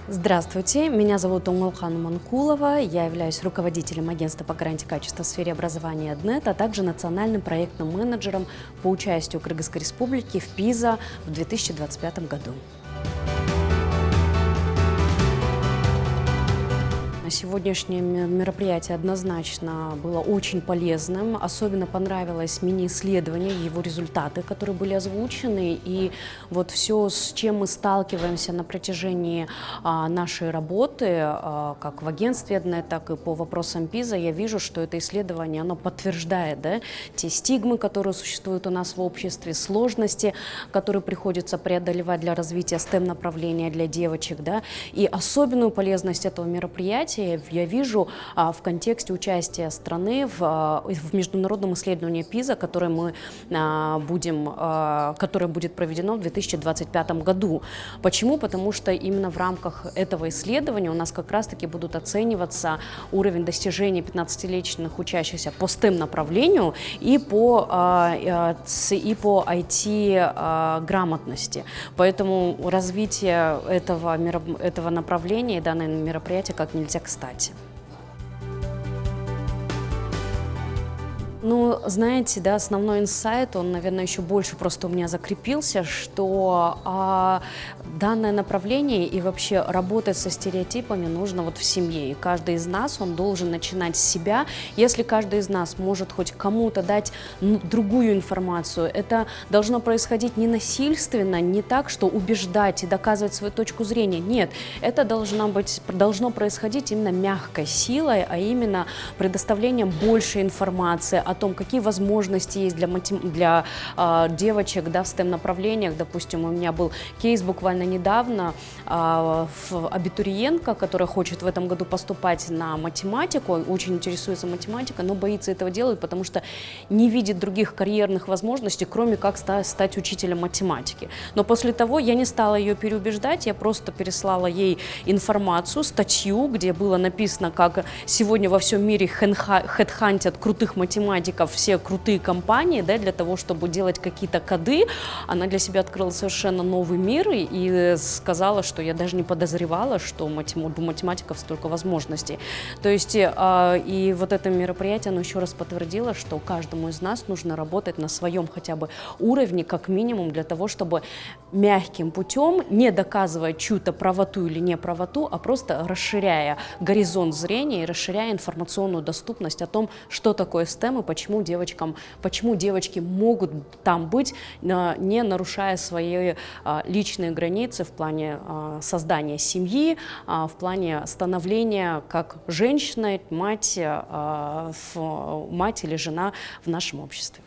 Здравствуйте, меня зовут Умалхан Манкулова, я являюсь руководителем агентства по гарантии качества в сфере образования ЭДНЕТ, а также национальным проектным менеджером по участию Кыргызской Республики в ПИЗа в 2025 году. Сегодняшнее мероприятие однозначно было очень полезным. Особенно понравилось мини-исследование, его результаты, которые были озвучены. И вот все, с чем мы сталкиваемся на протяжении нашей работы, как в агентстве ЭДНЕТ, так и по вопросам ПИЗа, я вижу, что это исследование, оно подтверждает, да, те стигмы, которые существуют у нас в обществе, сложности, которые приходится преодолевать для развития STEM-направления для девочек. Да. И особенную полезность этого мероприятия я вижу в контексте участия страны в международном исследовании ПИЗа, которое будет проведено в 2025 году. Почему? Потому что именно в рамках этого исследования у нас как раз-таки будут оцениваться уровень достижений 15-летних учащихся по STEM-направлению и по IT-грамотности. Поэтому развитие этого направления и данное мероприятие как нельзя кстати. Ну, знаете, да, основной инсайт, он, наверное, еще больше просто у меня закрепился, что данное направление и вообще работать со стереотипами нужно вот в семье. И каждый из нас, он должен начинать с себя. Если каждый из нас может хоть кому-то дать другую информацию, это должно происходить не насильственно, не так, что убеждать и доказывать свою точку зрения. Нет, это должно происходить именно мягкой силой, а именно предоставлением больше информации о том, какие возможности есть для девочек, да, в STEM-направлениях. Допустим, у меня был кейс буквально недавно, абитуриентка, которая хочет в этом году поступать на математику, очень интересуется математикой, но боится этого делать, потому что не видит других карьерных возможностей, кроме как стать учителем математики. Но после того я не стала ее переубеждать, я просто переслала ей информацию, статью, где было написано, как сегодня во всем мире хедхантят крутых математиков, все крутые компании, да, для того, чтобы делать какие-то коды. Она для себя открыла совершенно новый мир и сказала, что я даже не подозревала, что у математиков столько возможностей. То есть и вот это мероприятие, оно еще раз подтвердило, что каждому из нас нужно работать на своем хотя бы уровне, как минимум, для того, чтобы мягким путем, не доказывая чью-то правоту или неправоту, а просто расширяя горизонт зрения и расширяя информационную доступность о том, что такое STEM и почему девочки могут там быть, не нарушая свои личные границы в плане создания семьи, в плане становления как женщины, мать или жена в нашем обществе.